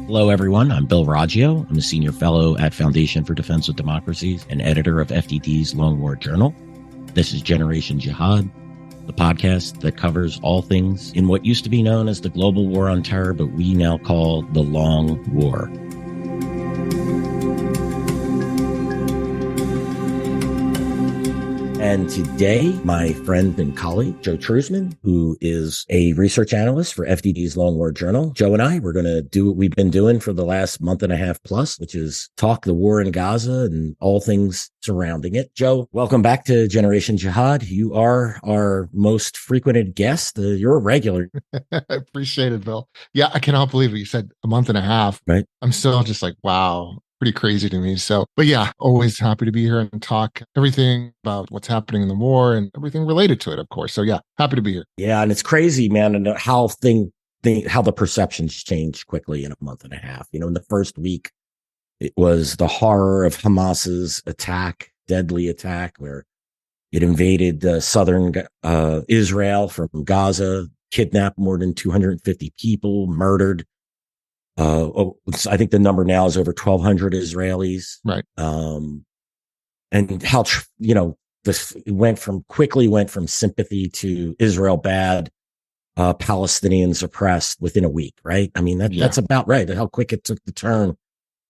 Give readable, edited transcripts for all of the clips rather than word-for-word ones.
Hello, everyone. I'm Bill Raggio. I'm a senior fellow at Foundation for Defense of Democracies and editor of FDD's Long War Journal. This is Generation Jihad, the podcast that covers all things in what used to be known as the global war on terror, but we now call the Long War. And today, my friend and colleague, Joe Trusman, who is a research analyst for FDD's Long War Journal. Joe and I, we're going to do what we've been doing for the last month and a half plus, which is talk the war in Gaza and all things surrounding it. Joe, welcome back to Generation Jihad. You are our most frequented guest. You're a regular. I appreciate it, Bill. Yeah, I cannot believe it. You said a month and a half. Right. I'm still just like, wow. Pretty crazy to me. So, but yeah, always happy to be here and talk everything about what's happening in the war and everything related to it, of course. So yeah, happy to be here. Yeah. And it's crazy, man. And how how the perceptions change quickly in a month and a half. You know, in the first week, it was the horror of Hamas's attack, deadly attack, where it invaded southern Israel from Gaza, kidnapped more than 250 people, murdered. I think the number now is over 1,200 Israelis. Right. And how, this quickly went from sympathy to Israel bad, Palestinians oppressed within a week. Right. I mean, that's about right. How quick it took the turn,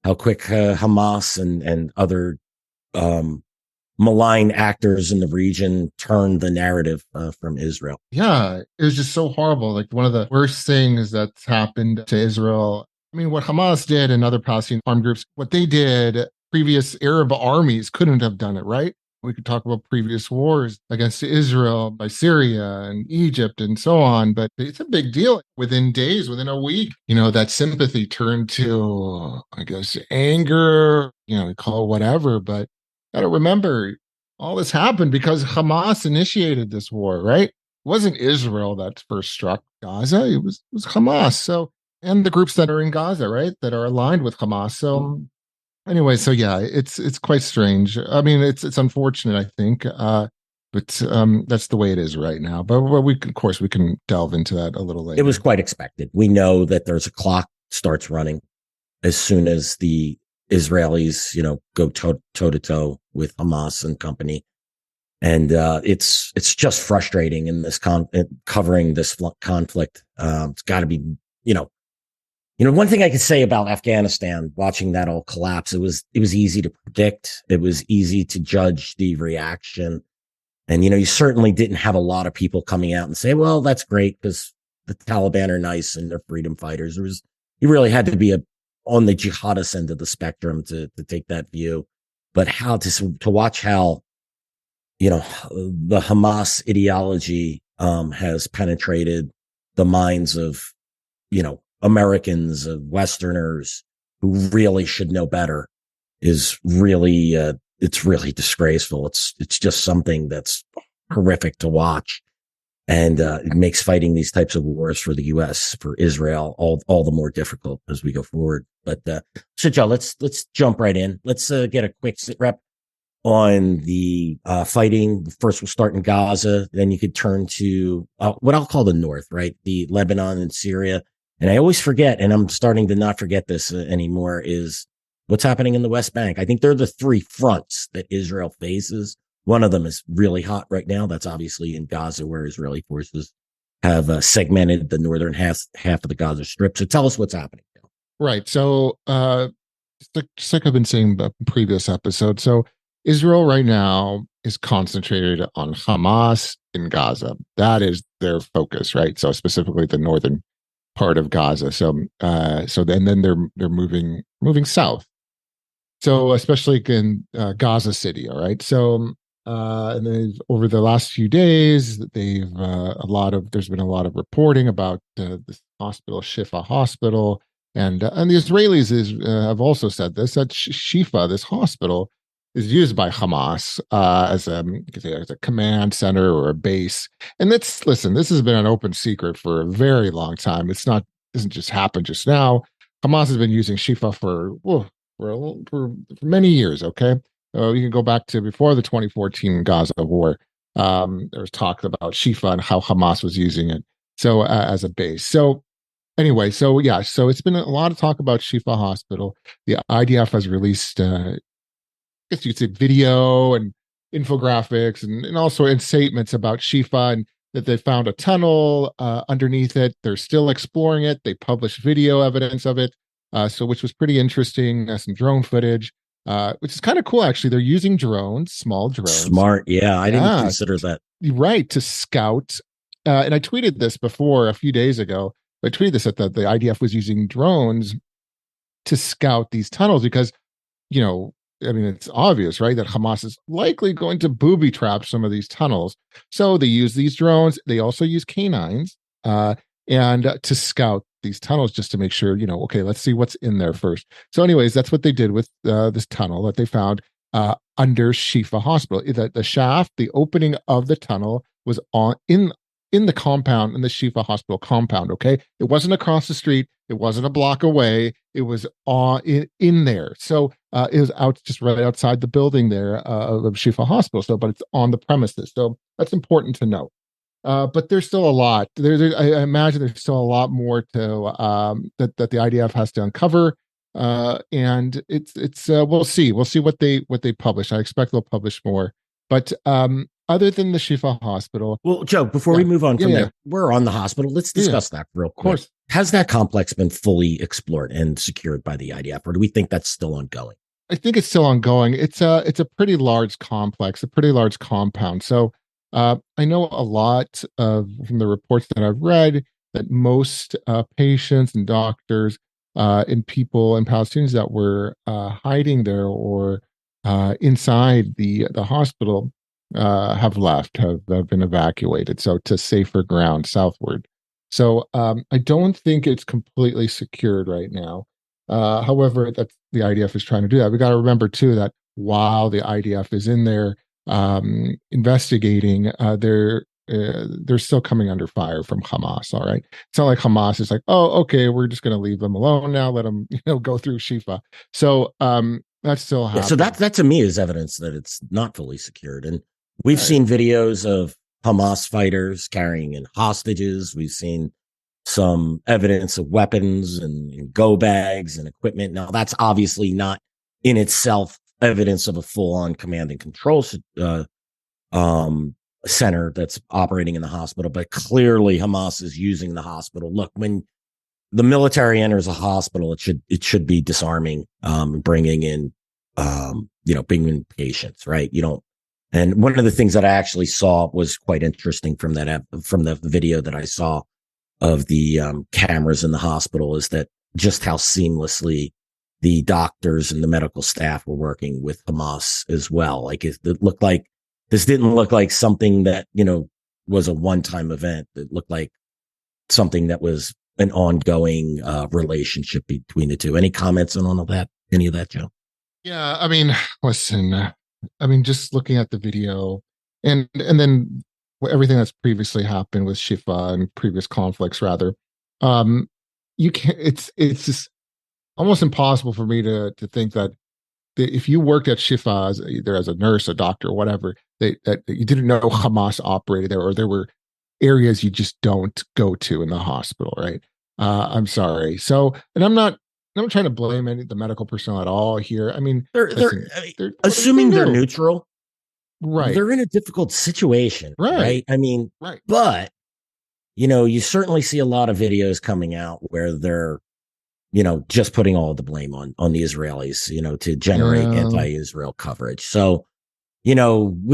how quick Hamas and other, malign actors in the region turned the narrative from Israel. Yeah. It was just so horrible. Like one of the worst things that's happened to Israel. I mean, what Hamas did and other Palestinian armed groups, what they did, previous Arab armies couldn't have done it, right? We could talk about previous wars against Israel by Syria and Egypt and so on, but it's a big deal. Within days, within a week, that sympathy turned to, I guess, anger, call it whatever, but gotta remember, all this happened because Hamas initiated this war, right? It wasn't Israel that first struck Gaza, it was Hamas. So, and the groups that are in Gaza, right, that are aligned with Hamas. So anyway, so yeah, it's quite strange. I mean, it's unfortunate, I think, but that's the way it is right now. But of course, we can delve into that a little later. It was quite expected. We know that there's a clock starts running as soon as the Israelis, go toe to toe with Hamas and company. And it's just frustrating in this covering this conflict. It's got to be, one thing I could say about Afghanistan, watching that all collapse, it was easy to predict. It was easy to judge the reaction. And, you certainly didn't have a lot of people coming out and say, well, that's great because the Taliban are nice and they're freedom fighters. You really had to be on the jihadist end of the spectrum to take that view. But how to watch how, the Hamas ideology, has penetrated the minds of, Americans, Westerners who really should know better is really, it's really disgraceful. It's just something that's horrific to watch. And, it makes fighting these types of wars for the U.S., for Israel, all the more difficult as we go forward. But, so Joe, let's jump right in. Let's, get a quick sit rep on the, fighting. First, we'll start in Gaza. Then you could turn to, what I'll call the north, right? The Lebanon and Syria. And I always forget, and I'm starting to not forget this anymore, is what's happening in the West Bank. I think they're the three fronts that Israel faces. One of them is really hot right now. That's obviously in Gaza, where Israeli forces have segmented the northern half of the Gaza Strip. So tell us what's happening now. Right. So just like I've been saying in the previous episode, so Israel right now is concentrated on Hamas in Gaza. That is their focus, right? So specifically the northern part of Gaza. So then they're moving south. So especially in Gaza City, all right. So and then over the last few days, there's been a lot of reporting about this hospital, Shifa hospital, and the Israelis have also said this, that Shifa, this hospital, is used by Hamas as a command center or a base. And this has been an open secret for a very long time. Doesn't just happen just now. Hamas has been using Shifa for many years. Okay, you can go back to before the 2014 Gaza war. There was talk about Shifa and how Hamas was using it as a base. So anyway, so yeah, so it's been a lot of talk about Shifa Hospital. The IDF has released, I guess you could say, video and infographics and also in statements about Shifa and that they found a tunnel underneath it. They're still exploring it. They published video evidence of it, so which was pretty interesting. Some drone footage, which is kind of cool actually. They're using drones, small drones. Smart. Yeah, I didn't Yeah, consider that. right, to scout. And I tweeted this before a few days ago. I tweeted this that the IDF was using drones to scout these tunnels because, you know, I mean, it's obvious, right, that Hamas is likely going to booby trap some of these tunnels. So they use these drones. They also use canines and to scout these tunnels just to make sure, okay, let's see what's in there first. So, anyways, that's what they did with this tunnel that they found under Shifa Hospital. The shaft, the opening of the tunnel was on in the compound, in the Shifa Hospital compound. Okay, it wasn't across the street. It wasn't a block away. It was in there. So it was out just right outside the building there of Shifa Hospital. So, but it's on the premises. So that's important to know. But there's still a lot. I imagine there's still a lot more to that the IDF has to uncover. And it's we'll see what they publish. I expect they'll publish more. But other than the Shifa Hospital, Well, Joe, before yeah, we move on yeah, from yeah, there, we're on the hospital. Let's yeah, discuss that real of quick. course. Has that complex been fully explored and secured by the IDF, or do we think that's still ongoing? I think it's still ongoing. It's a pretty large complex, a pretty large compound. So I know a lot from the reports that I've read that most patients and doctors and people and Palestinians that were hiding there or inside the hospital have left, have been evacuated, so to safer ground southward. So I don't think it's completely secured right now. However, that's the IDF is trying to do that. We got to remember too that while the IDF is in there investigating, they're still coming under fire from Hamas. All right, it's not like Hamas is like, oh, okay, we're just going to leave them alone now, let them go through Shifa. So that's still Yeah, so happening. that to me is evidence that it's not fully secured. And we've Right. seen videos of Hamas fighters carrying in hostages. We've seen some evidence of weapons and go bags and equipment. Now, that's obviously not in itself evidence of a full-on command and control um, center that's operating in the hospital, but clearly Hamas is using the hospital. Look, when the military enters a hospital, it should be disarming, bringing in bringing in patients, right? You don't. And one of the things that I actually saw was quite interesting from from the video that I saw of the cameras in the hospital is that just how seamlessly the doctors and the medical staff were working with Hamas as well. Like it looked like this didn't look like something that, was a one-time event. It looked like something that was an ongoing relationship between the two. Any comments on all of that? Any of that, Joe? Yeah, I mean, listen, I mean, just looking at the video and then everything that's previously happened with Shifa and previous conflicts, rather, um, you can't. It's just almost impossible for me to think that if you worked at Shifa as either as a nurse, a doctor, or whatever, that you didn't know Hamas operated there, or there were areas you just don't go to in the hospital, right? I'm sorry. So, and I'm not trying to blame the medical personnel at all here. I mean, They're listen, I mean, what do they assuming they're do? neutral, Right, they're in a difficult situation, right, right? I mean, right. but you certainly see a lot of videos coming out where they're just putting all the blame on the Israelis, to generate Yeah, anti-Israel coverage. So, we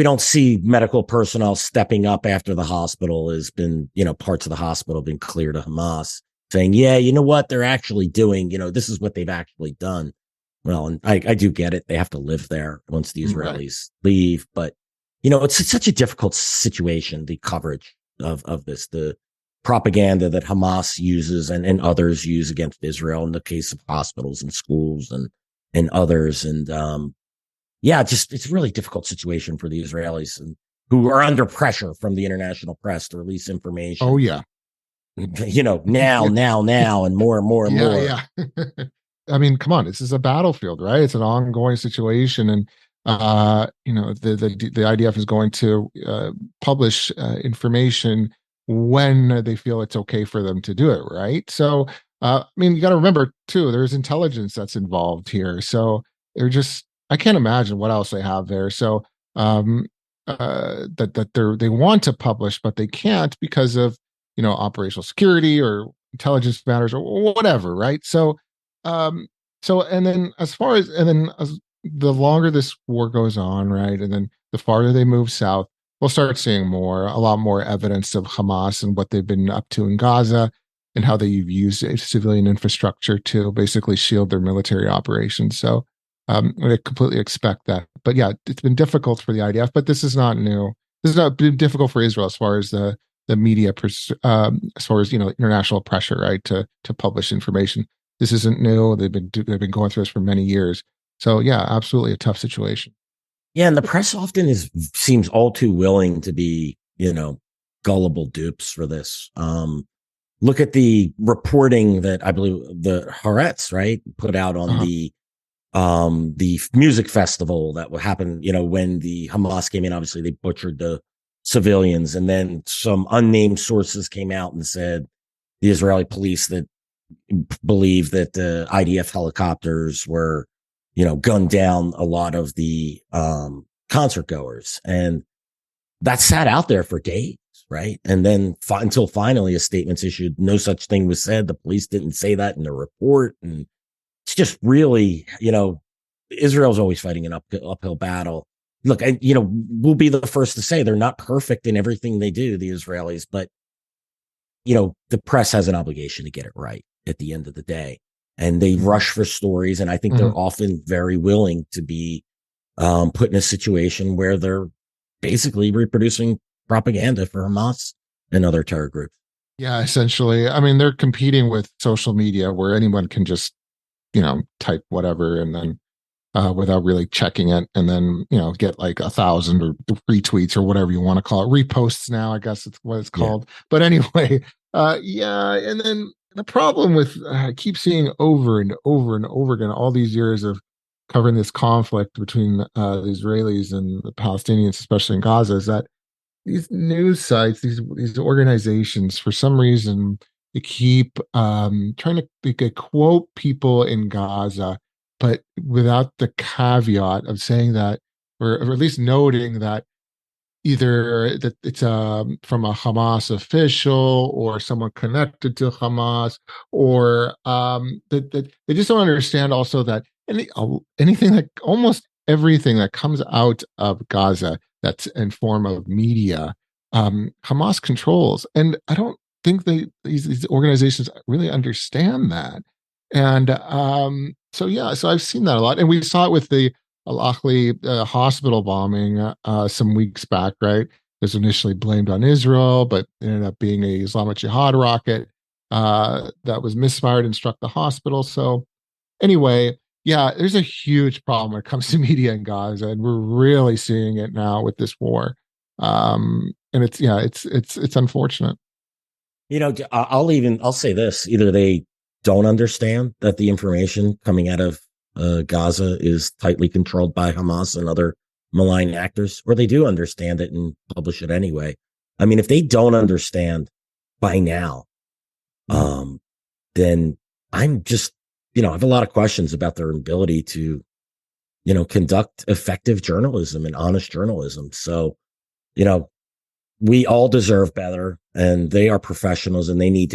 don't see medical personnel stepping up after the hospital has been, parts of the hospital have been cleared to Hamas saying, yeah, you know what they're actually doing, this is what they've actually done. Well, and I do get it. They have to live there once the right. Israelis leave, but it's such a difficult situation, the coverage of this, the propaganda that Hamas uses and others use against Israel in the case of hospitals and schools and others. And, yeah, just it's a really difficult situation for the Israelis and who are under pressure from the international press to release Oh information, yeah, now, and more and more and yeah, more. yeah. I mean, come on, this is a battlefield, right? It's an ongoing situation, and the IDF is going to publish information when they feel it's okay for them to do it, right? So, I mean, you got to remember too, there's intelligence that's involved here. So they're just, I can't imagine what else they have there. So, um, they want to publish, but they can't because of operational security or intelligence matters or whatever, right? So, um, and then as the longer this war goes on, right, and then the farther they move south, we'll start seeing a lot more evidence of Hamas and what they've been up to in Gaza and how they've used civilian infrastructure to basically shield their military operations. So I completely expect that. But yeah, it's been difficult for the IDF, but this is not new. This is not been difficult for Israel as far as the media, as far as international pressure, right, to publish information. This isn't new. They've been going through this for many years. So yeah, absolutely a tough situation. Yeah, and the press often seems all too willing to be, gullible dupes for this. Look at the reporting that I believe the Haaretz, right, put out on Uh-huh. the music festival that would happen, when the Hamas came in. Obviously, they butchered the civilians, and then some unnamed sources came out and said the Israeli police that believe that the IDF helicopters were, gunned down a lot of the concert goers, and that sat out there for days, right? And then until finally a statement's issued, no such thing was said. The police didn't say that in the report, and it's just really, Israel's always fighting an uphill battle. Look, we'll be the first to say they're not perfect in everything they do, the Israelis, but the press has an obligation to get it right at the end of the day. And they Mhm. rush for stories. And I think they're Mhm. often very willing to be put in a situation where they're basically reproducing propaganda for Hamas and other terror groups. Yeah, essentially. I mean, they're competing with social media where anyone can just, type whatever and then without really checking it, and then get like 1,000 or retweets or whatever you want to call it, reposts now, I guess it's what it's Yeah. called. But anyway, yeah, and then the problem with I keep seeing over and over and over again all these years of covering this conflict between the Israelis and the Palestinians, especially in Gaza, is that these news sites, these organizations, for some reason, they keep trying to quote people in Gaza, but without the caveat of saying that, or at least noting that either that it's from a Hamas official or someone connected to Hamas, or that they just don't understand also that anything that almost everything that comes out of Gaza that's in form of media, Hamas controls, and I don't think these organizations really understand that. And so yeah, so I've seen that a lot, and we saw it with the Al-Ahli hospital bombing some weeks back, right? It was initially blamed on Israel, but ended up being a Islamic Jihad rocket that was misfired and struck the hospital. So anyway, yeah, there's a huge problem when it comes to media in Gaza, and we're really seeing it now with this war. And it's unfortunate. I'll say this: either they don't understand that the information coming out of Gaza is tightly controlled by Hamas and other malign actors, or they do understand it and publish it anyway. I mean, if they don't understand by now, Mhm. um, then I'm just, I have a lot of questions about their ability to, conduct effective journalism and honest journalism. So, you know, we all deserve better, and they are professionals, and they need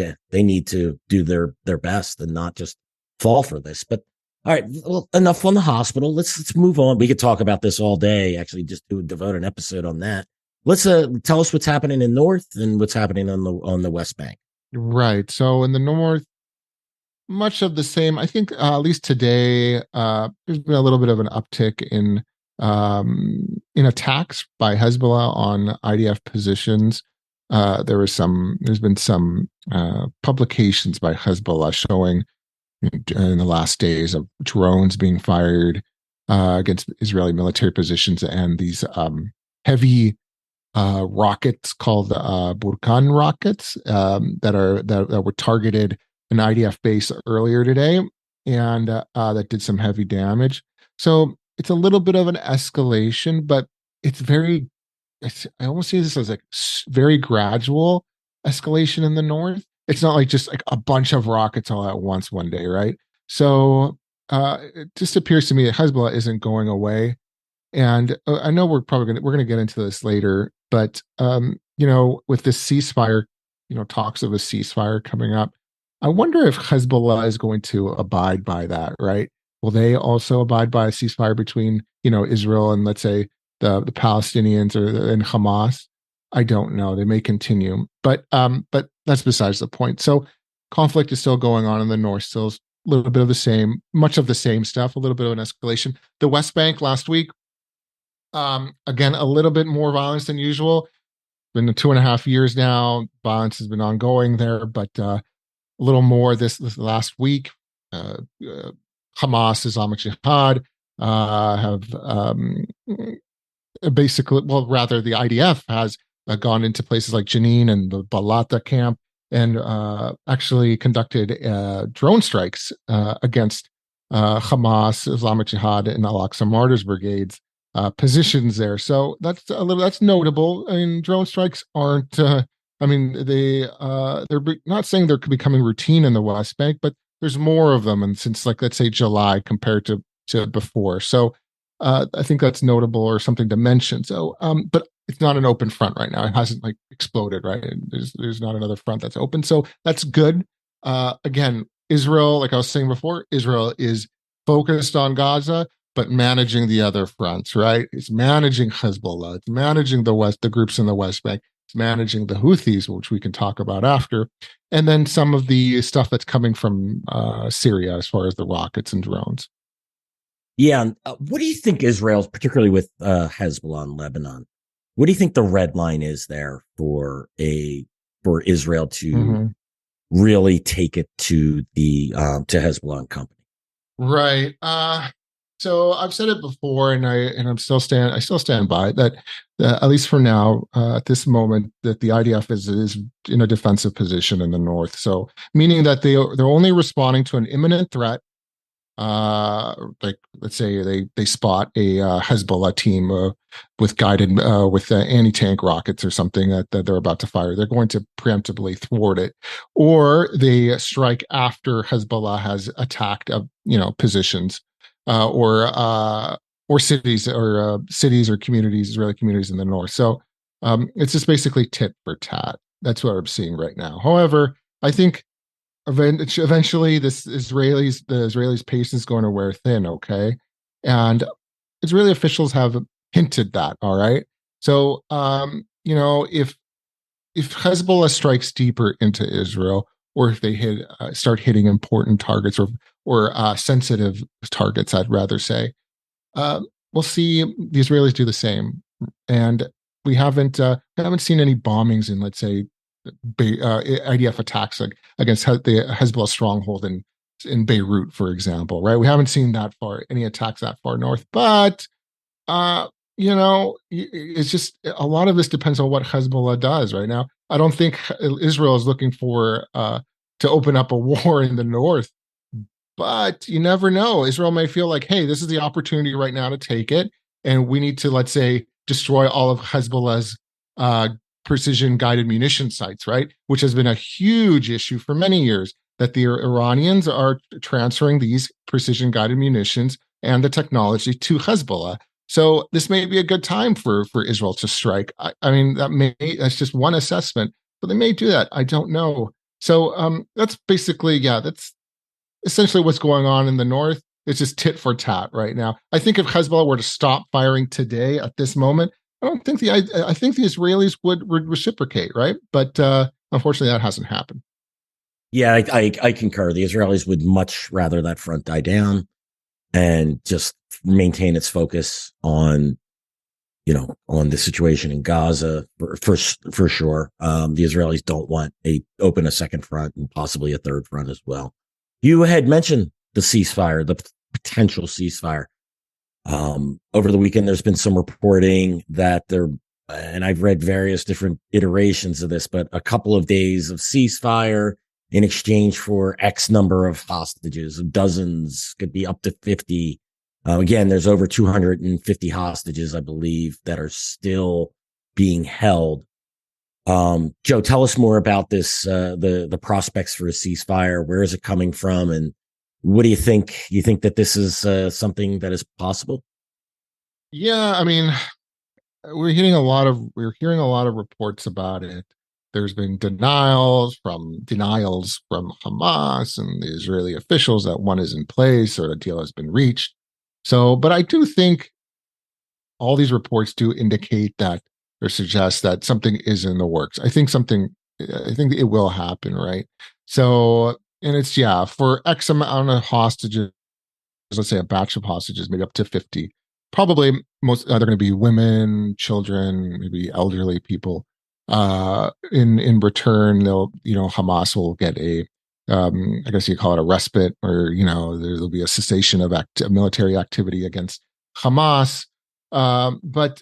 to do their best and not just fall for this. But all right, well, enough on the hospital. Let's move on. We could talk about this all day. Actually, just devote an episode on that. Let's tell us what's happening in North and what's happening on the West Bank. Right. So in the north, much of the same. I think at least today, there's been a little bit of an uptick in attacks by Hezbollah on IDF positions. There's been some publications by Hezbollah showing in the last days of drones being fired against Israeli military positions and these heavy rockets called Burkan rockets that were targeted an IDF base earlier today, and that did some heavy damage. So it's a little bit of an escalation, but it's I almost see this as like very gradual escalation in the north. It's not like just like a bunch of rockets all at once one day, right? So it just appears to me that Hezbollah isn't going away. And I know we're gonna get into this later, but with this ceasefire, talks of a ceasefire coming up, I wonder if Hezbollah is going to abide by that, right? Will they also abide by a ceasefire between Israel and, let's say, the Palestinians and Hamas? I don't know. They may continue, but that's besides the point. So conflict is still going on in the north, still a little bit of the same, much of the same stuff, a little bit of an escalation. The West Bank last week, again, a little bit more violence than usual. Been 2.5 years now. Violence has been ongoing there, but a little more this last week. Hamas, Islamic Jihad have basically, well, rather, the IDF has gone into places like Jenin and the Balata camp and actually conducted drone strikes against Hamas, Islamic Jihad, and Al Aqsa Martyrs Brigades positions there. So that's notable. I mean, drone strikes aren't. They're not saying they're becoming routine in the West Bank, but there's more of them, and since, like, let's say July compared to before. So I think that's notable or something to mention. So, but it's not an open front right now. It hasn't like exploded, right? There's not another front that's open. So that's good. Again, Israel, like I was saying before, Israel is focused on Gaza, but managing the other fronts, right? It's managing Hezbollah. It's managing the groups in the West Bank. It's managing the Houthis, which we can talk about after. And then some of the stuff that's coming from Syria as far as the rockets and drones. Yeah. What do you think Israel's, particularly with Hezbollah and Lebanon, what do you think the red line is there for Israel to really take it to to Hezbollah and company? Right. So I've said it before, and I still stand by it, that at least for now, at this moment, that the IDF is in a defensive position in the north. So meaning that they're only responding to an imminent threat. Like, let's say they spot a Hezbollah team with guided with anti-tank rockets or something that they're about to fire. They're going to preemptively thwart it, or they strike after Hezbollah has attacked positions or cities or communities, Israeli communities in the north. So it's just basically tit for tat. That's what I'm seeing right now. However, I think eventually the Israelis' patience is going to wear thin, okay? And Israeli officials have hinted that, all right? So, if Hezbollah strikes deeper into Israel, or if they start hitting important targets or sensitive targets, I'd rather say, we'll see the Israelis do the same. And we haven't seen any bombings in, let's say, IDF attacks against the Hezbollah stronghold in Beirut, for example, right? We haven't seen any attacks that far north, but it's just a lot of this depends on what Hezbollah does right now. I don't think Israel is looking for to open up a war in the north, but you never know. Israel may feel like, hey, this is the opportunity right now to take it, and we need to, let's say, destroy all of Hezbollah's precision guided munition sites, right? Which has been a huge issue for many years, that the Iranians are transferring these precision guided munitions and the technology to Hezbollah. So this may be a good time for Israel to strike. I mean, that's just one assessment, but they may do that. I don't know. So that's basically, that's essentially what's going on in the north. It's just tit for tat right now. I think if Hezbollah were to stop firing today at this moment, I think the Israelis would reciprocate, right? But unfortunately, that hasn't happened. Yeah, I concur. The Israelis would much rather that front die down and just maintain its focus on the situation in Gaza for sure. The Israelis don't want open a second front and possibly a third front as well. You had mentioned the ceasefire, the potential ceasefire. Over the weekend, there's been some reporting that and I've read various different iterations of this, but a couple of days of ceasefire in exchange for X number of hostages, dozens, could be up to 50. Again, there's over 250 hostages, I believe, that are still being held. Joe, tell us more about this, the prospects for a ceasefire. Where is it coming from? And what do you think? You think that this is something that is possible? Yeah, I mean, we're hearing a lot of reports about it. There's been denials from Hamas and the Israeli officials that one is in place or a deal has been reached. So, but I do think all these reports do indicate that or suggest that something is in the works. I think it will happen, right? So, and it's, yeah, for X amount of hostages, let's say a batch of hostages, maybe up to 50. Probably most they're going to be women, children, maybe elderly people. In return, Hamas will get I guess you call it a respite, or there'll be a cessation of military activity against Hamas. But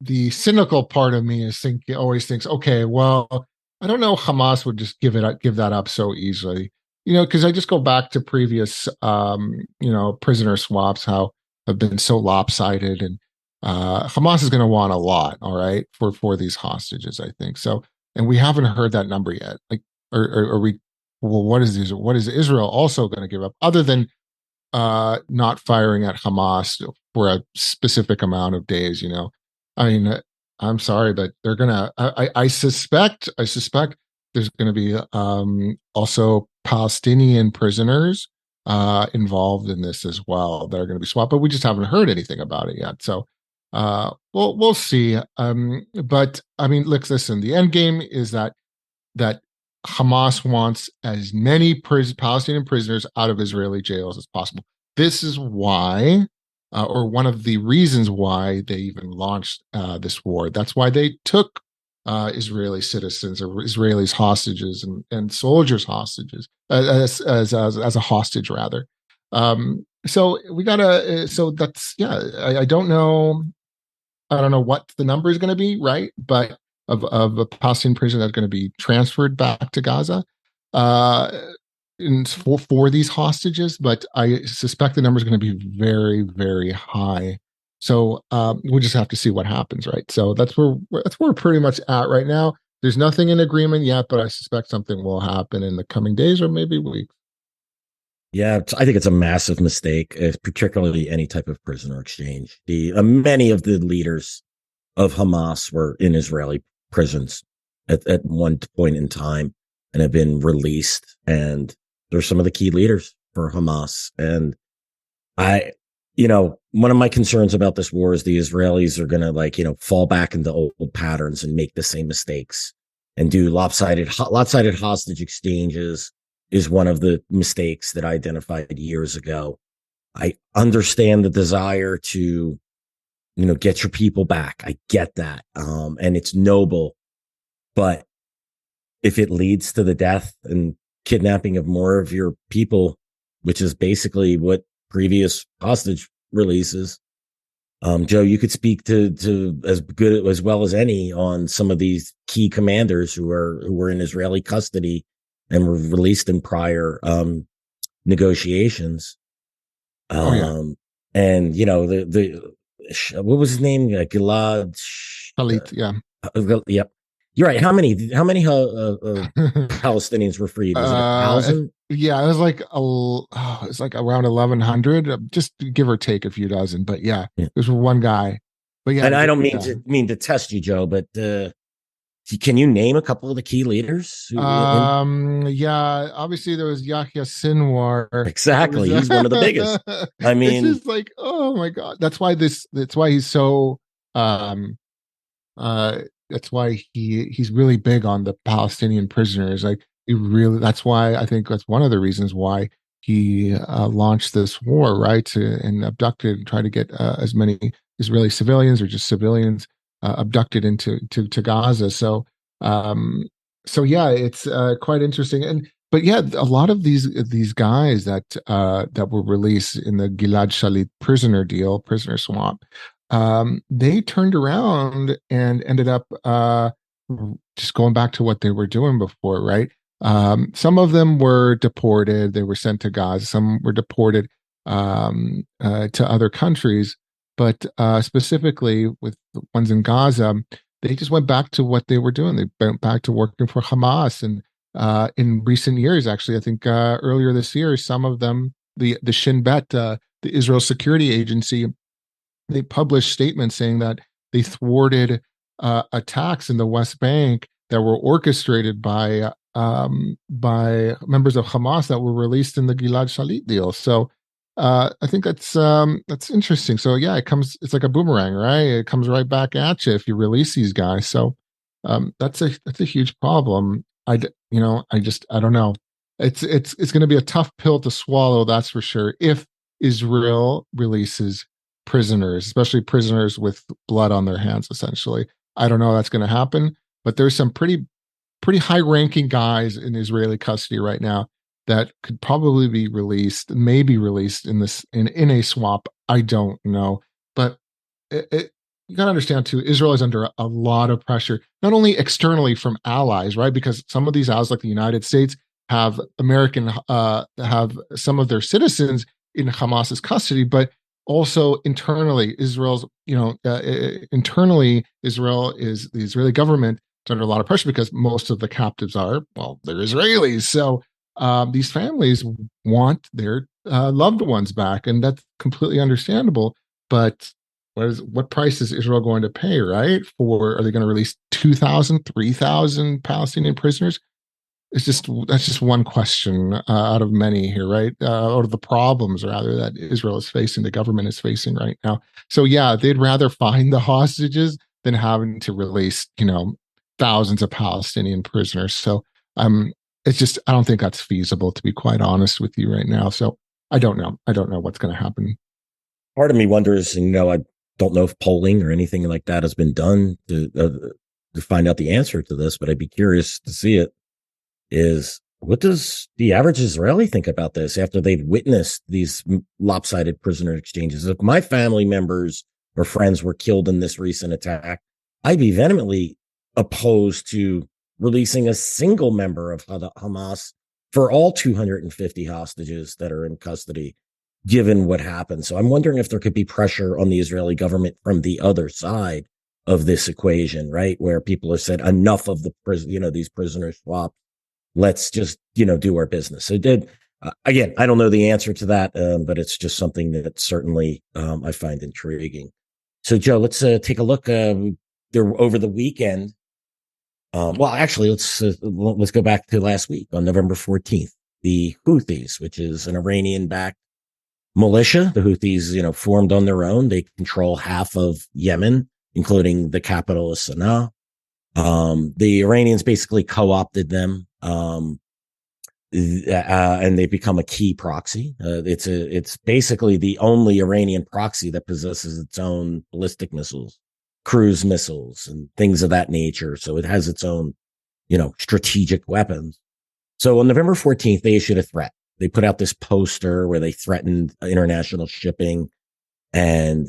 the cynical part of me always thinks, okay, well, I don't know, Hamas would just give that up so easily. Because I just go back to previous, prisoner swaps, how have been so lopsided, and Hamas is going to want a lot, all right, for these hostages, I think so, and we haven't heard that number yet. Like, are we? Well, what is Israel also going to give up, other than not firing at Hamas for a specific amount of days? I mean, I'm sorry, but they're gonna. I suspect there's going to be also Palestinian prisoners involved in this as well that are going to be swapped, but we just haven't heard anything about it yet. So we'll see. But I mean, listen, the end game is that Hamas wants as many Palestinian prisoners out of Israeli jails as possible. This is why, or one of the reasons why they even launched this war. That's why they took Israeli citizens or Israelis hostages and soldiers hostages as a hostage rather. So we gotta. So that's, yeah. I don't know. I don't know what the number is going to be, right? But of a Palestinian prison that's going to be transferred back to Gaza, uh, for these hostages. But I suspect the number is going to be very, very high. So we'll just have to see what happens, right? So that's where we're pretty much at right now. There's nothing in agreement yet, but I suspect something will happen in the coming days or maybe weeks. Yeah, I think it's a massive mistake, particularly any type of prisoner exchange. The Many of the leaders of Hamas were in Israeli prisons at one point in time and have been released. And they're some of the key leaders for Hamas. And I, one of my concerns about this war is the Israelis are going to fall back into old patterns and make the same mistakes and do lopsided hostage exchanges is one of the mistakes that I identified years ago. I understand the desire to, get your people back. I get that. And it's noble, but if it leads to the death and kidnapping of more of your people, which is basically what previous hostage releases, Joe, you could speak to as good as well as any on some of these key commanders who were in Israeli custody and were released in prior negotiations. Oh yeah, And the what was his name? Gilad. Khalid, yeah. Yep, you're right. How many Palestinians were freed? Was it a thousand? Yeah, it was like it's like around 1,100, just give or take a few dozen. But yeah, Yeah. it was for one guy. But yeah, And I don't yeah. mean to test you, Joe, but can you name a couple of the key leaders Yeah, obviously there was Yahya Sinwar. There was exactly? He's one of the biggest. I it's mean, just like, oh my God. That's why he's so um uh that's why he's really big on the Palestinian prisoners. Like, that's why I think that's one of the reasons why he launched this war, right? And abducted and try to get as many Israeli civilians or just civilians abducted to Gaza. Um, so yeah, it's quite interesting. And but yeah, a lot of these guys that were released in the Gilad Shalit prisoner swap, they turned around and ended up just going back to what they were doing before, right? Some of them were deported; they were sent to Gaza. Some were deported to other countries, but specifically with the ones in Gaza, they just went back to what they were doing. They went back to working for Hamas. And in recent years, actually, I think earlier this year, some of them, the Shin Bet, the Israel Security Agency, they published statements saying that they thwarted attacks in the West Bank that were orchestrated by members of Hamas that were released in the Gilad Shalit deal. So I think that's interesting. So yeah, it's like a boomerang, right? It comes right back at you if you release these guys. So that's a huge problem. I don't know. It's going to be a tough pill to swallow, that's for sure. If Israel releases prisoners, especially prisoners with blood on their hands, essentially. I don't know how that's going to happen, but there's some pretty high ranking guys in Israeli custody right now that could probably be released, maybe released in a swap. I don't know, but you got to understand too, Israel is under a lot of pressure, not only externally from allies, right? Because some of these allies, like the United States, have some of their citizens in Hamas's custody, but also internally, Israel is the Israeli government is under a lot of pressure because most of the captives they're Israelis. So these families want their loved ones back, and that's completely understandable. But what price is Israel going to pay, right? Are they going to release 2,000, 3,000 Palestinian prisoners? That's just one question out of many here, right? Or the problems rather that Israel is facing, the government is facing right now. So yeah, they'd rather find the hostages than having to release, thousands of Palestinian prisoners. So it's just I don't think that's feasible, to be quite honest with you right now. So I don't know. I don't know what's going to happen. Part of me wonders, I don't know if polling or anything like that has been done to find out the answer to this, but I'd be curious to see it. Is what does the average Israeli think about this after they've witnessed these lopsided prisoner exchanges? If my family members or friends were killed in this recent attack, I'd be vehemently opposed to releasing a single member of Hamas for all 250 hostages that are in custody, given what happened. So I'm wondering if there could be pressure on the Israeli government from the other side of this equation, right? Where people have said enough of these prisoner swaps. Let's just, do our business. So again, I don't know the answer to that, but it's just something that certainly I find intriguing. So Joe, let's take a look there over the weekend. Actually, let's go back to last week on November 14th. The Houthis, which is an Iranian-backed militia, the Houthis, formed on their own. They control half of Yemen, including the capital of Sana'a. The Iranians basically co-opted them, and they've become a key proxy. It's basically the only Iranian proxy that possesses its own ballistic missiles, cruise missiles, and things of that nature. So it has its own, strategic weapons. So on November 14th, they issued a threat. They put out this poster where they threatened international shipping and,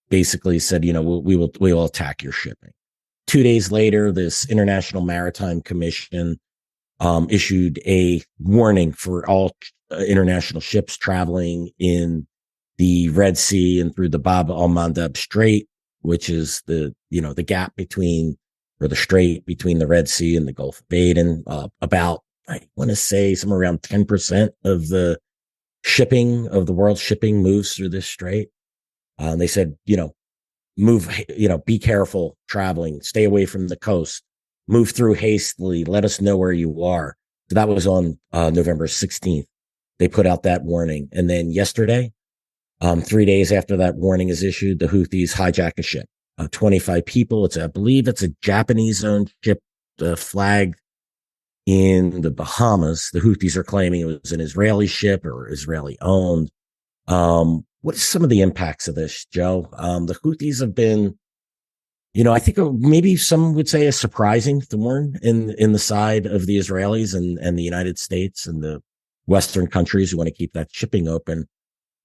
basically said, we will attack your shipping. 2 days later, this International Maritime Commission issued a warning for all international ships traveling in the Red Sea and through the Bab al-Mandeb Strait, which is the gap between, or the strait between the Red Sea and the Gulf of Aden. About, I want to say, somewhere around 10% of the world's shipping moves through this strait. They said, move, be careful traveling, stay away from the coast, move through hastily, let us know where you are. So that was on November 16th. They put out that warning. And then yesterday, 3 days after that warning is issued, the Houthis hijack a ship, 25 people. I believe it's a Japanese owned ship, flagged in the Bahamas. The Houthis are claiming it was an Israeli ship or Israeli owned. What are some of the impacts of this, Joe? The Houthis have been, I think maybe some would say a surprising thorn in the side of the Israelis and the United States and the Western countries who want to keep that shipping open.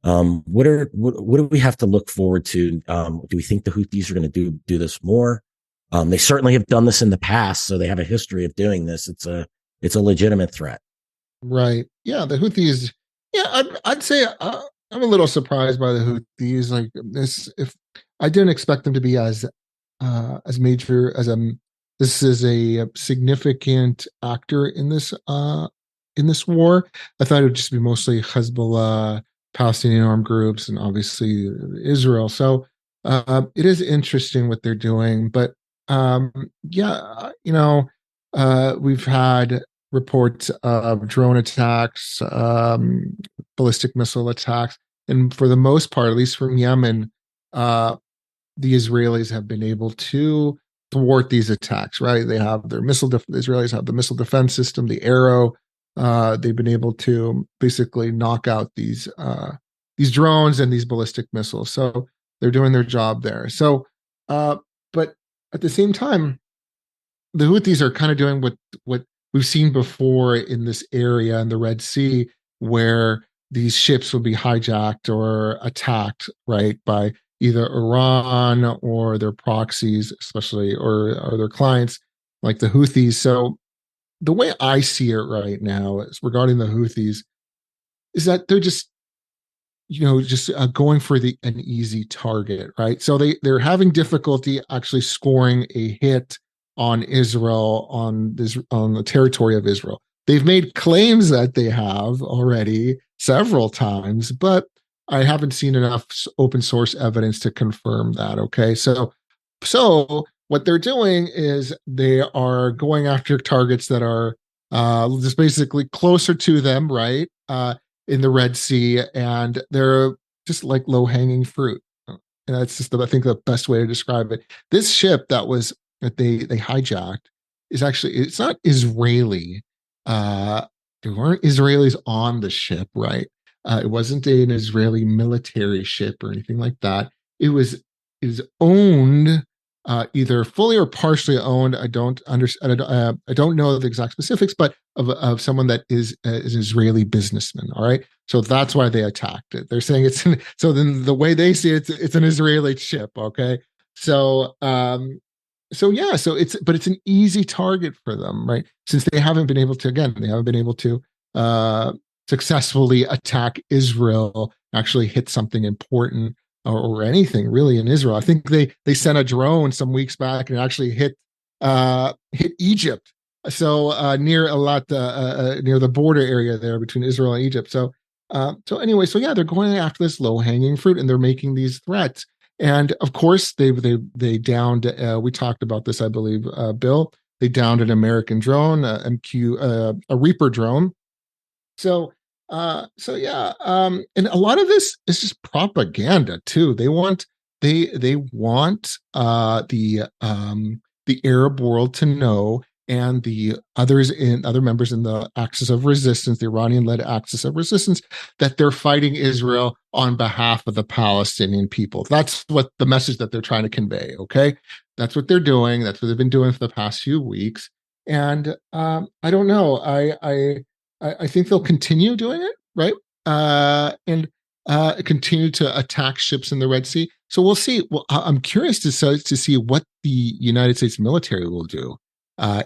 What do we have to look forward to? Do we think the Houthis are going to do this more? They certainly have done this in the past, so they have a history of doing this. It's a legitimate threat. Right. Yeah. The Houthis. Yeah. I'd say I'm a little surprised by the Houthis. Like this, if I didn't expect them to be as this is a significant actor in this war. I thought it would just be mostly Hezbollah, Palestinian armed groups, and obviously Israel. So it is interesting what they're doing, but yeah, we've had reports of drone attacks, ballistic missile attacks, and for the most part, at least from Yemen, the Israelis have been able to thwart these attacks. Right? They have their the Israelis have the missile defense system, the Arrow. They've been able to basically knock out these drones and these ballistic missiles. So they're doing their job there. So, but at the same time, the Houthis are kind of doing what we've seen before in this area in the Red Sea, where these ships will be hijacked or attacked, right, by either Iran or their proxies, especially or their clients like the Houthis. So the way I see it right now is regarding the Houthis is that they're just going for an easy target, right? So they're having difficulty actually scoring a hit on Israel on the territory of Israel. They've made claims that they have already several times, but I haven't seen enough open source evidence to confirm that. Okay, so what they're doing is they are going after targets that are just basically closer to them, right? In the Red Sea, and they're just like low hanging fruit. And that's just, I think, the best way to describe it. This ship that they hijacked is actually, it's not Israeli. There weren't Israelis on the ship, right? It wasn't an Israeli military ship or anything like that. It is owned, either fully or partially owned. I don't understand. I don't know the exact specifics, but of someone that is an Israeli businessman. All right, so that's why they attacked it. They're saying so then the way they see it, it's an Israeli ship. Okay, so yeah, it's an easy target for them, right? Since they haven't been able to successfully attack Israel, actually hit something important or anything really in Israel. I think they sent a drone some weeks back and it actually hit Egypt. So near near the border area there between Israel and Egypt. So anyway, so yeah, they're going after this low hanging fruit and they're making these threats. And of course, they downed. We talked about this, I believe, Bill. They downed an American drone, a Reaper drone. So yeah, and a lot of this is just propaganda too. They want the Arab world to know, and the other members in the axis of resistance, the Iranian-led axis of resistance, that they're fighting Israel on behalf of the Palestinian people. That's what the message that they're trying to convey. Okay, that's what they're doing. That's what they've been doing for the past few weeks. And I don't know. I think they'll continue doing it, right? And continue to attack ships in the Red Sea. So we'll see. Well, I'm curious to see what the United States military will do,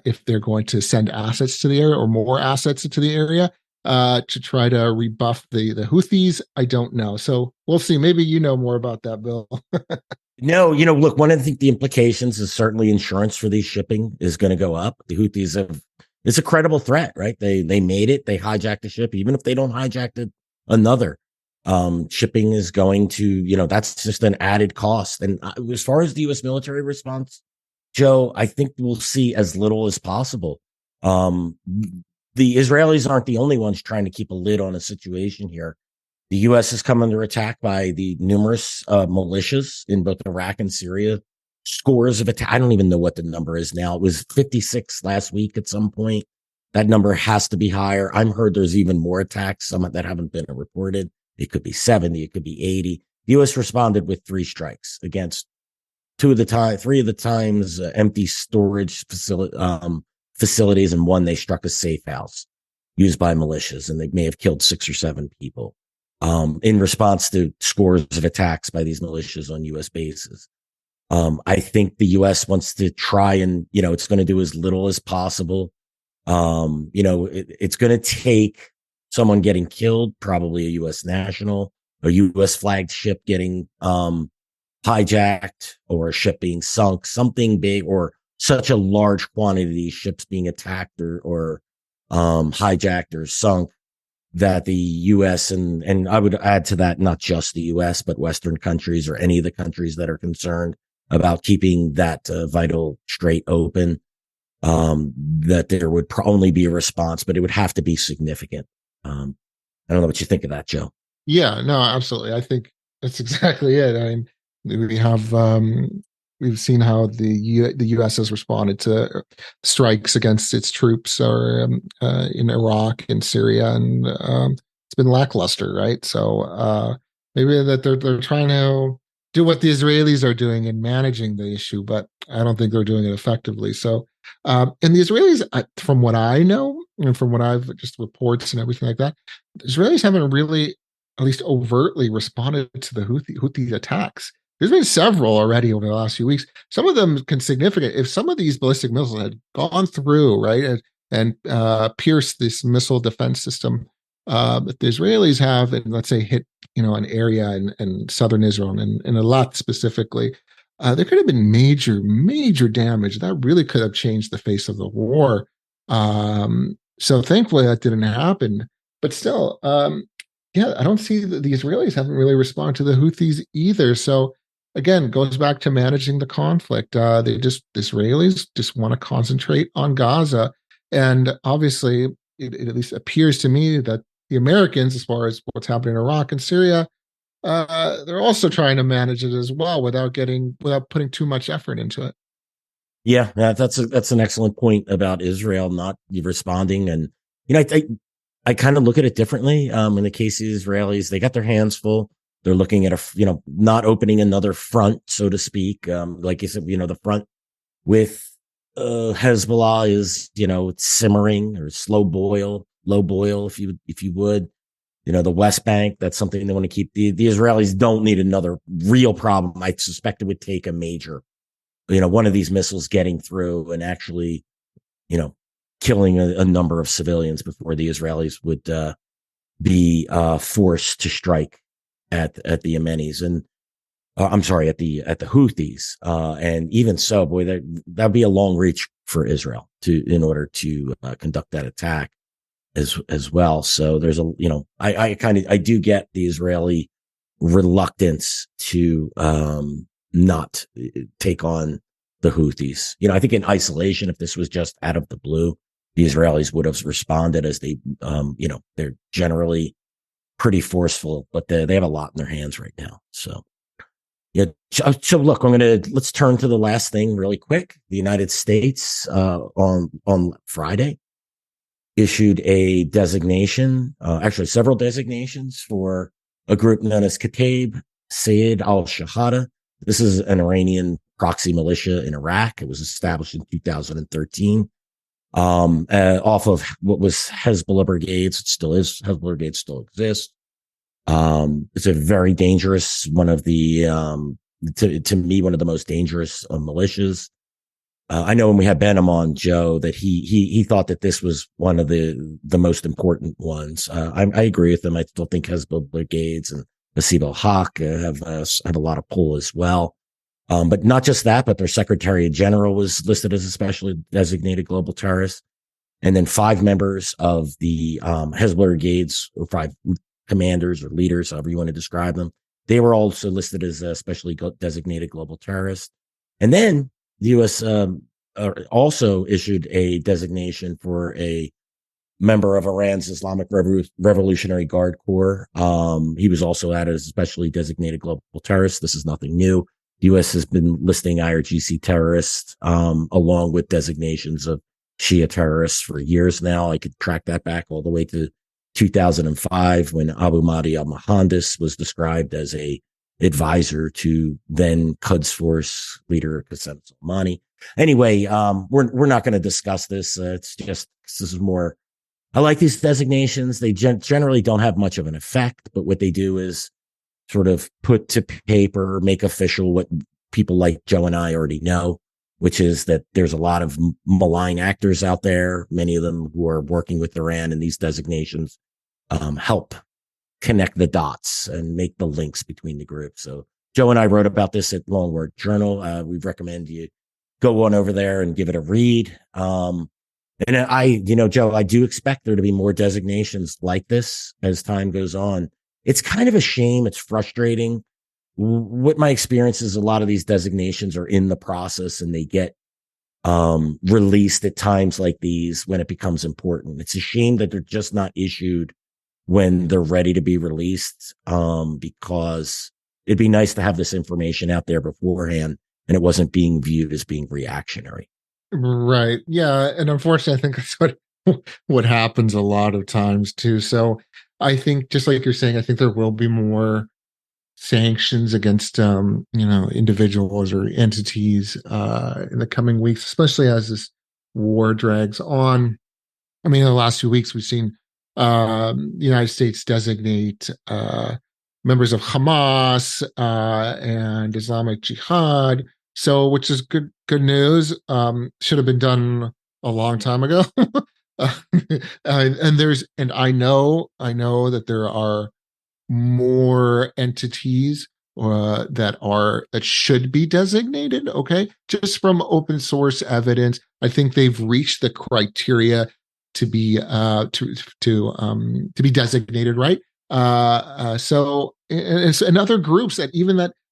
if they're going to send assets to the area or more assets to the area to try to rebuff the Houthis. I don't know. So we'll see. Maybe you know more about that, Bill. No, look, one of the implications is certainly insurance for these shipping is going to go up. The Houthis it's a credible threat, right? They made it. They hijacked the ship. Even if they don't hijack another, shipping is going to, that's just an added cost. And as far as the U.S. military response, Joe, I think we'll see as little as possible. The Israelis aren't the only ones trying to keep a lid on a situation here. The U.S. has come under attack by the numerous militias in both Iraq and Syria. Scores of attacks. I don't even know what the number is now. It was 56 last week at some point. That number has to be higher. I'm heard there's even more attacks, some that haven't been reported. It could be 70. It could be 80. The U.S. responded with 3 strikes against 3 of the times empty storage facilities, and one they struck a safe house used by militias, and they may have killed 6 or 7 people in response to scores of attacks by these militias on U.S. bases. I think the U.S. wants to try and, it's going to do as little as possible. It's going to take someone getting killed, probably a U.S. national, a U.S. flagged ship getting hijacked or a ship being sunk, something big, or such a large quantity of these ships being attacked or hijacked or sunk, that the U.S. and I would add to that, not just the U.S., but Western countries or any of the countries that are concerned about keeping that vital strait open, that there would only be a response, but it would have to be significant. I don't know what you think of that, Joe. Yeah, no, absolutely. I think that's exactly it. I mean, we have we've seen how the U.S. has responded to strikes against its troops or in Iraq and Syria, and it's been lackluster, right? So maybe that they're trying to do what the Israelis are doing in managing the issue, but I don't think they're doing it effectively. So, and the Israelis, from what I know and from what I've just reports and everything like that, the Israelis haven't really, at least overtly, responded to the Houthi attacks. There's been several already over the last few weeks. Some of them can significant. If some of these ballistic missiles had gone through, right, and pierced this missile defense system, that the Israelis have, and let's say hit, an area in southern Israel and a lot specifically, there could have been major damage that really could have changed the face of the war. So thankfully that didn't happen. But still, yeah, I don't see the Israelis haven't really responded to the Houthis either. So again, goes back to managing the conflict. The Israelis just want to concentrate on Gaza, and obviously, it at least appears to me that the Americans, as far as what's happening in Iraq and Syria, they're also trying to manage it as well without putting too much effort into it. Yeah, that's an excellent point about Israel not responding, and I kind of look at it differently. In the case of the Israelis, they got their hands full. They're looking at not opening another front, so to speak. Like you said, the front with Hezbollah is it's simmering or low boil, if you would. The West Bank, that's something they want to keep. The Israelis don't need another real problem. I suspect it would take a major, one of these missiles getting through and actually, killing a number of civilians before the Israelis would be forced to strike at the Yemenis and I'm sorry, at the Houthis. And even so, boy, that'd be a long reach for Israel in order to conduct that attack as well. So there's I do get the Israeli reluctance to not take on the Houthis. I think in isolation, if this was just out of the blue, the Israelis would have responded as they, they're generally pretty forceful, but they have a lot in their hands right now. So, yeah. So look, let's turn to the last thing really quick. The United States, on Friday issued a designation, actually several designations for a group known as Kataib Sayyid al-Shahada. This is an Iranian proxy militia in Iraq. It was established in 2013. Off of what was Hezbollah brigades. It still is. Hezbollah brigades still exist. It's a very dangerous, one of the, to me, one of the most dangerous militias. I know when we had Benham on, Joe, that he thought that this was one of the most important ones. I agree with him. I still think Hezbollah brigades and Nasib al-Haq have a lot of pull as well. But not just that, but their Secretary General was listed as a specially designated global terrorist. And then 5 members of the Hezbollah brigades, or 5 commanders or leaders, however you want to describe them, they were also listed as a specially designated global terrorist. And then the U.S. Also issued a designation for a member of Iran's Islamic Revolutionary Guard Corps. He was also added as a specially designated global terrorist. This is nothing new. The U.S. has been listing IRGC terrorists, along with designations of Shia terrorists for years now. I could track that back all the way to 2005 when Abu Mahdi al-Mohandes was described as a advisor to then Quds Force leader Qasem Soleimani. Anyway, we're not going to discuss this. It's just, this is more, I like these designations. They generally don't have much of an effect, but what they do is sort of put to paper, make official what people like Joe and I already know, which is that there's a lot of malign actors out there, many of them who are working with Iran, and these designations help connect the dots and make the links between the groups. So Joe and I wrote about this at Longword Journal. We recommend you go on over there and give it a read. And Joe, I do expect there to be more designations like this as time goes on. It's kind of a shame. It's frustrating. What my experience is, a lot of these designations are in the process and they get released at times like these when it becomes important. It's a shame that they're just not issued when they're ready to be released, because it'd be nice to have this information out there beforehand and it wasn't being viewed as being reactionary. Right. Yeah. And unfortunately, I think that's what happens a lot of times too. So I think, just like you're saying, I think there will be more sanctions against individuals or entities in the coming weeks, especially as this war drags on. I mean, in the last 2 weeks, we've seen the United States designate members of Hamas and Islamic Jihad. So, which is good news. Should have been done a long time ago. And I know that there are more entities that should be designated. Okay, just from open source evidence, I think they've reached the criteria to be to be designated, right? And other groups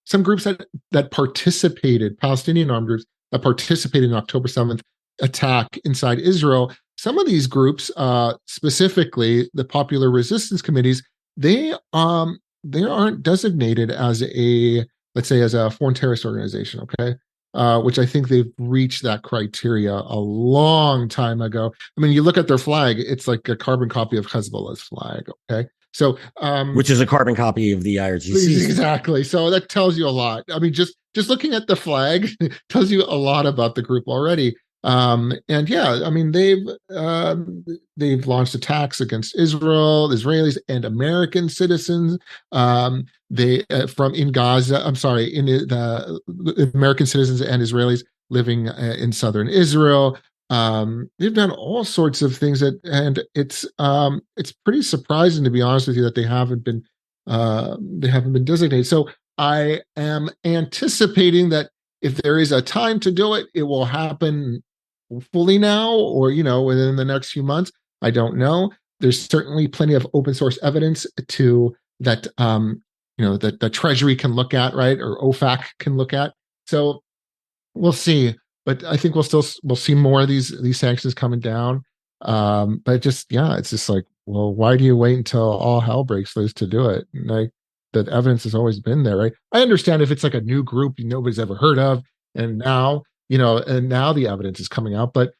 some groups that participated, Palestinian armed groups that participated in October 7th attack inside Israel. Some of these groups, specifically the Popular Resistance Committees, they aren't designated as as a foreign terrorist organization, okay? Which I think they've reached that criteria a long time ago. I mean, you look at their flag; it's like a carbon copy of Hezbollah's flag, okay? So, which is a carbon copy of the IRGC. Exactly. So that tells you a lot. I mean, just looking at the flag tells you a lot about the group already. And yeah, I mean, they've launched attacks against Israelis and American citizens. In Gaza. I'm sorry, in the American citizens and Israelis living in southern Israel. They've done all sorts of things and it's pretty surprising, to be honest with you, that they haven't been designated. So I am anticipating that if there is a time to do it, it will happen fully now, or within the next few months. I don't know. There's certainly plenty of open source evidence that the Treasury can look at, right, or OFAC can look at. So we'll see. But I think we'll see more of these sanctions coming down. But it's just like, well, why do you wait until all hell breaks loose to do it? Like, the evidence has always been there, right? I understand if it's like a new group nobody's ever heard of, and now the evidence is coming out. But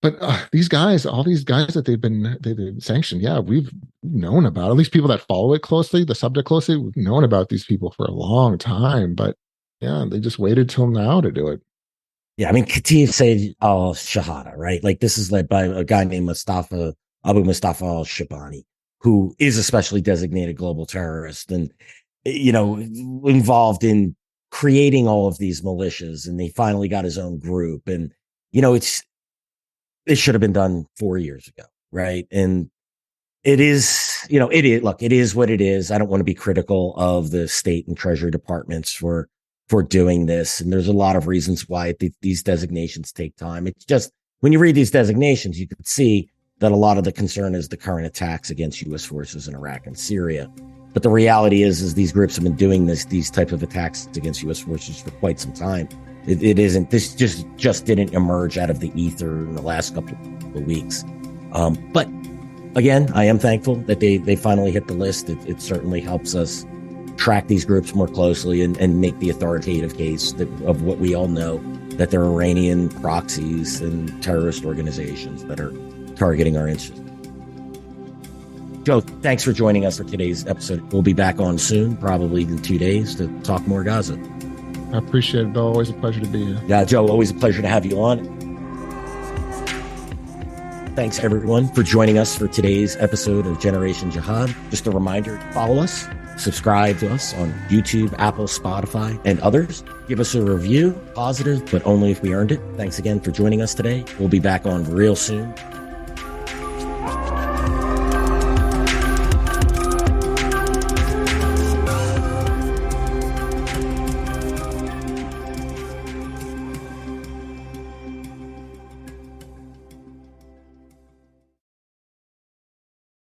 all these guys that they've been sanctioned, yeah, we've known about, at least people that follow it closely, the subject closely, we've known about these people for a long time. But yeah, they just waited till now to do it. Yeah, I mean, Kativ said al-Shahada, right? Like, this is led by a guy named Abu Mustafa al-Shabani, who is a specially designated global terrorist and, involved in creating all of these militias. And he finally got his own group. And, it should have been done 4 years ago, right? And it is what it is. I don't want to be critical of the state and treasury departments for doing this. And there's a lot of reasons why these designations take time. It's just, when you read these designations, you can see that a lot of the concern is the current attacks against U.S. forces in Iraq and Syria. But the reality is these groups have been doing these type of attacks against U.S. forces for quite some time. This just didn't emerge out of the ether in the last couple of weeks. But again, I am thankful that they finally hit the list. It certainly helps us track these groups more closely and make the authoritative case of what we all know, that they're Iranian proxies and terrorist organizations that are targeting our interests. Joe, thanks for joining us for today's episode. We'll be back on soon, probably in 2 days, to talk more Gaza. I appreciate it, Bill. Always a pleasure to be here. Yeah, Joe, always a pleasure to have you on. Thanks, everyone, for joining us for today's episode of Generation Jihad. Just a reminder, follow us, subscribe to us on YouTube, Apple, Spotify, and others. Give us a review, positive, but only if we earned it. Thanks again for joining us today. We'll be back on real soon.